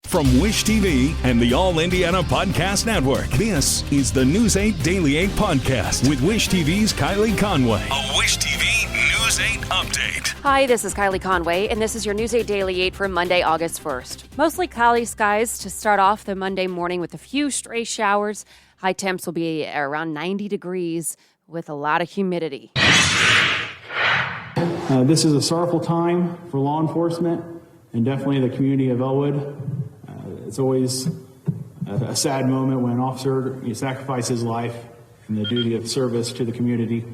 From Wish TV and the All Indiana Podcast Network, this is the News 8 Daily 8 Podcast with Wish TV's Kylie Conway. A Wish TV News 8 update. Hi, this is Kylie Conway, and this is your News 8 Daily 8 for Monday, August 1st. Mostly cloudy skies to start off the Monday morning with a few stray showers. High temps will be around 90 degrees with a lot of humidity. This is a sorrowful time for law enforcement and definitely the community of Elwood. It's always a sad moment when an officer sacrifices his life in the duty of service to the community.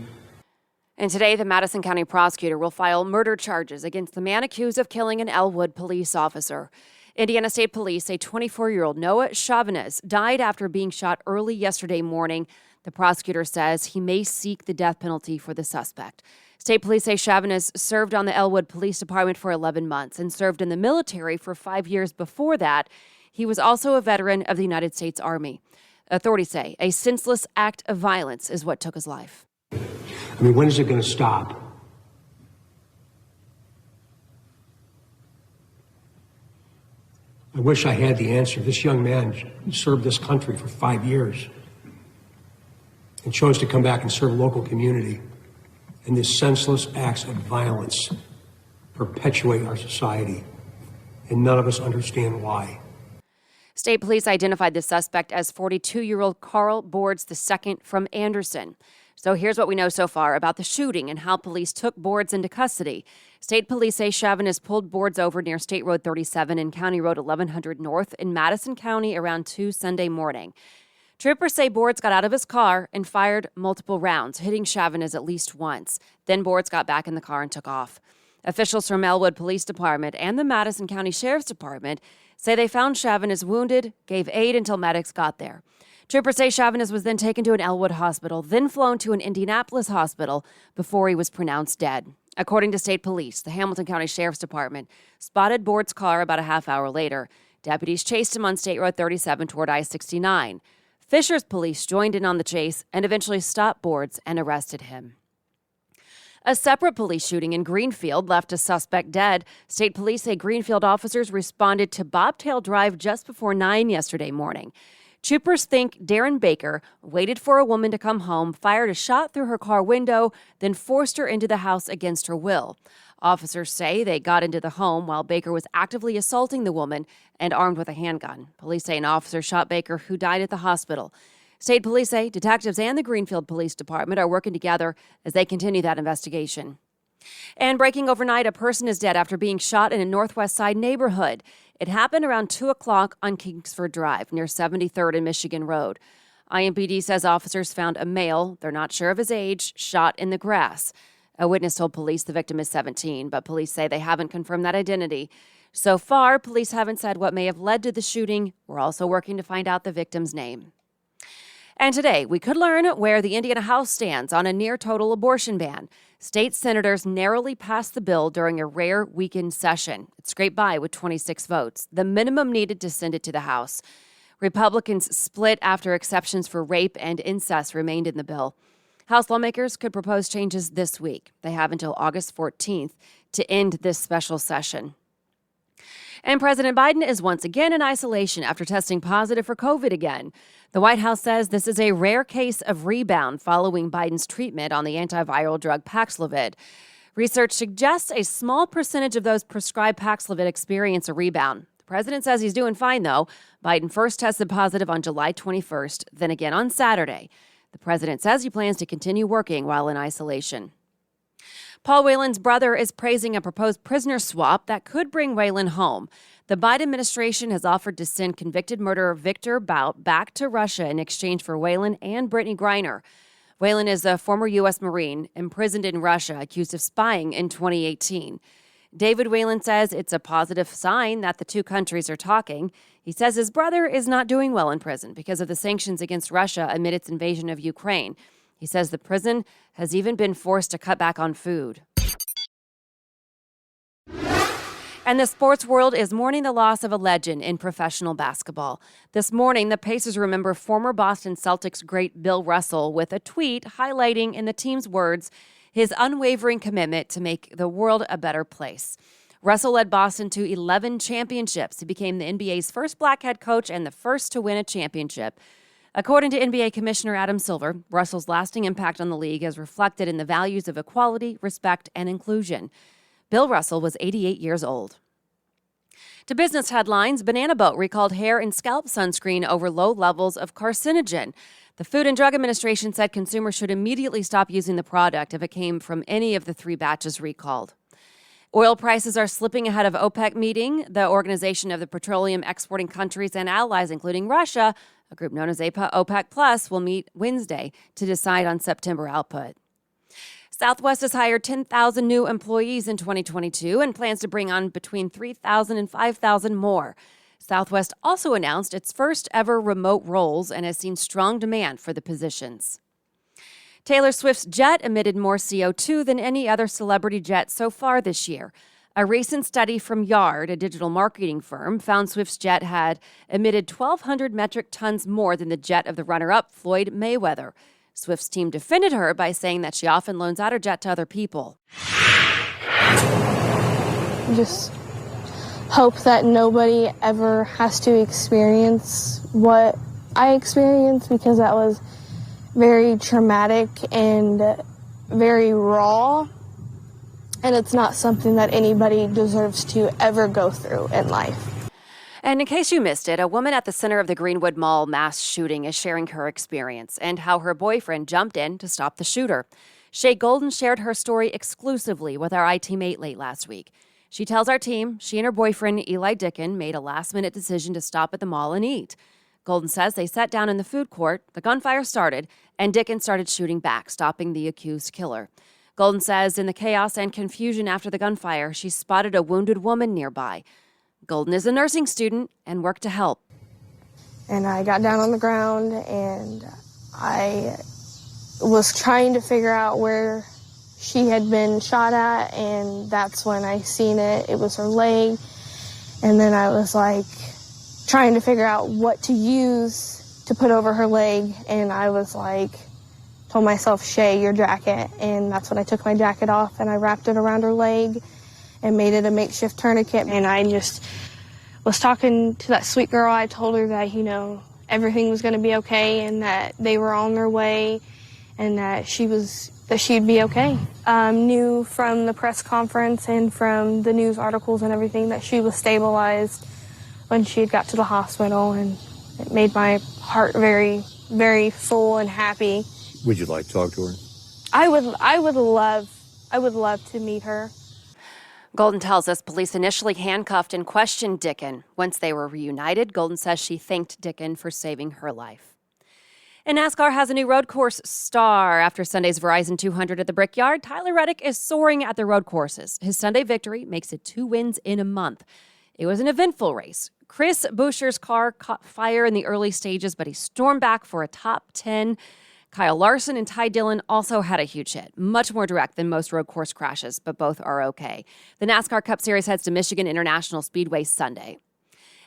And today, the Madison County prosecutor will file murder charges against the man accused of killing an Elwood police officer. Indiana State Police say 24-year-old Noah Chavez died after being shot early yesterday morning. The prosecutor says he may seek the death penalty for the suspect. State Police say Chavez served on the Elwood Police Department for 11 months and served in the military for 5 years before that. He was also a veteran of the United States Army. Authorities say a senseless act of violence is what took his life. I mean, when is it going to stop? I wish I had the answer. This young man served this country for 5 years and chose to come back and serve a local community. And these senseless acts of violence perpetuate our society, and none of us understand why. State police identified the suspect as 42-year-old Carl Boards II from Anderson. So here's what we know so far about the shooting and how police took Boards into custody. State police say Chavez pulled Boards over near State Road 37 and County Road 1100 North in Madison County around 2 Sunday morning. Troopers say Boards got out of his car and fired multiple rounds, hitting Chavez at least once. Then Boards got back in the car and took off. Officials from Elwood Police Department and the Madison County Sheriff's Department say they found Chavez wounded, gave aid until medics got there. Troopers say Chavez was then taken to an Elwood hospital, then flown to an Indianapolis hospital before he was pronounced dead. According to state police, the Hamilton County Sheriff's Department spotted Boards' car about a half hour later. Deputies chased him on State Road 37 toward I-69. Fisher's police joined in on the chase and eventually stopped Boards and arrested him. A separate police shooting in Greenfield left a suspect dead. State police say Greenfield officers responded to Bobtail Drive just before 9 yesterday morning. Troopers think Darren Baker waited for a woman to come home, fired a shot through her car window, then forced her into the house against her will. Officers say they got into the home while Baker was actively assaulting the woman and armed with a handgun. Police say an officer shot Baker, who died at the hospital. State police say detectives and the Greenfield Police Department are working together as they continue that investigation. And breaking overnight, a person is dead after being shot in a Northwest Side neighborhood. It happened around 2 o'clock on Kingsford Drive near 73rd and Michigan Road. IMPD says officers found a male, they're not sure of his age, shot in the grass. A witness told police the victim is 17, but police say they haven't confirmed that identity. So far, police haven't said what may have led to the shooting. We're also working to find out the victim's name. And today, we could learn where the Indiana House stands on a near-total abortion ban. State senators narrowly passed the bill during a rare weekend session. It scraped by with 26 votes, the minimum needed to send it to the House. Republicans split after exceptions for rape and incest remained in the bill. House lawmakers could propose changes this week. They have until August 14th to end this special session. And President Biden is once again in isolation after testing positive for COVID again. The White House says this is a rare case of rebound following Biden's treatment on the antiviral drug Paxlovid. Research suggests a small percentage of those prescribed Paxlovid experience a rebound. The president says he's doing fine, though. Biden first tested positive on July 21st, then again on Saturday. The president says he plans to continue working while in isolation. Paul Whelan's brother is praising a proposed prisoner swap that could bring Whelan home. The Biden administration has offered to send convicted murderer Victor Bout back to Russia in exchange for Whelan and Brittany Griner. Whelan is a former U.S. Marine imprisoned in Russia, accused of spying in 2018. David Whelan says it's a positive sign that the two countries are talking. He says his brother is not doing well in prison because of the sanctions against Russia amid its invasion of Ukraine. He says the prison has even been forced to cut back on food. And the sports world is mourning the loss of a legend in professional basketball. This morning, the Pacers remember former Boston Celtics great Bill Russell with a tweet highlighting, in the team's words, his unwavering commitment to make the world a better place. Russell led Boston to 11 championships. He became the NBA's first black head coach and the first to win a championship. According to NBA Commissioner Adam Silver, Russell's lasting impact on the league is reflected in the values of equality, respect, and inclusion. Bill Russell was 88 years old. To business headlines, Banana Boat recalled hair and scalp sunscreen over low levels of carcinogen. The Food and Drug Administration said consumers should immediately stop using the product if it came from any of the 3 batches recalled. Oil prices are slipping ahead of OPEC meeting. The Organization of the Petroleum Exporting Countries and Allies, including Russia, a group known as OPEC Plus, will meet Wednesday to decide on September output. Southwest has hired 10,000 new employees in 2022 and plans to bring on between 3,000 and 5,000 more. Southwest also announced its first ever remote roles and has seen strong demand for the positions. Taylor Swift's jet emitted more CO2 than any other celebrity jet so far this year. A recent study from Yard, a digital marketing firm, found Swift's jet had emitted 1,200 metric tons more than the jet of the runner-up, Floyd Mayweather. Swift's team defended her by saying that she often loans out her jet to other people. Just hope that nobody ever has to experience what I experienced, because that was very traumatic and very raw. And it's not something that anybody deserves to ever go through in life. And in case you missed it, a woman at the center of the Greenwood Mall mass shooting is sharing her experience and how her boyfriend jumped in to stop the shooter. Shay Golden shared her story exclusively with our iTeammate late last week. She tells our team she and her boyfriend, Eli Dickin, made a last-minute decision to stop at the mall and eat. Golden says they sat down in the food court, the gunfire started, and Dickin started shooting back, stopping the accused killer. Golden says in the chaos and confusion after the gunfire, she spotted a wounded woman nearby. Golden is a nursing student and worked to help. And I got down on the ground and I was trying to figure out where she had been shot at, and that's when I seen it. It was her leg. And then I was like trying to figure out what to use to put over her leg, and I was like, told myself, Shay, your jacket. And that's when I took my jacket off and I wrapped it around her leg and made it a makeshift tourniquet. And I just was talking to that sweet girl. I told her that, everything was going to be okay and that they were on their way and that she'd be okay. Knew from the press conference and from the news articles and everything that she was stabilized when she had got to the hospital, and it made my heart very, very full and happy. Would you like to talk to her? I would love to meet her. Golden tells us police initially handcuffed and questioned Dickin. Once they were reunited, Golden says she thanked Dickin for saving her life. And NASCAR has a new road course star. After Sunday's Verizon 200 at the Brickyard, Tyler Reddick is soaring at the road courses. His Sunday victory makes it 2 wins in a month. It was an eventful race. Chris Buescher's car caught fire in the early stages, but he stormed back for a top 10. Kyle Larson and Ty Dillon also had a huge hit, much more direct than most road course crashes, but both are okay. The NASCAR Cup Series heads to Michigan International Speedway Sunday.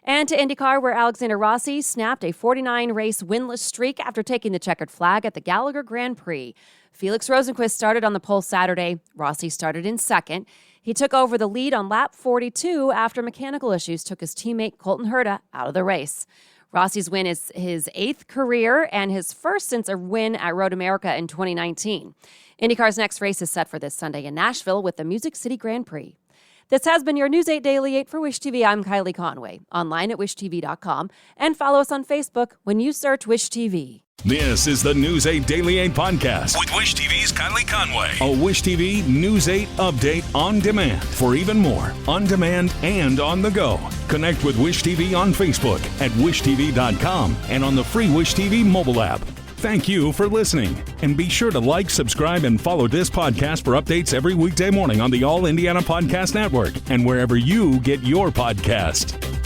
And to IndyCar, where Alexander Rossi snapped a 49-race winless streak after taking the checkered flag at the Gallagher Grand Prix. Felix Rosenqvist started on the pole Saturday. Rossi started in second. He took over the lead on lap 42 after mechanical issues took his teammate Colton Herta out of the race. Rossi's win is his 8th career and his first since a win at Road America in 2019. IndyCar's next race is set for this Sunday in Nashville with the Music City Grand Prix. This has been your News 8 Daily 8 for Wish TV. I'm Kylie Conway, online at wishtv.com, and follow us on Facebook when you search Wish TV. This is the News 8 Daily 8 podcast with Wish TV's Kylie Conway. A Wish TV News 8 update on demand for even more on demand and on the go. Connect with Wish TV on Facebook at wishtv.com and on the free Wish TV mobile app. Thank you for listening, and be sure to like, subscribe, and follow this podcast for updates every weekday morning on the All Indiana Podcast Network and wherever you get your podcast.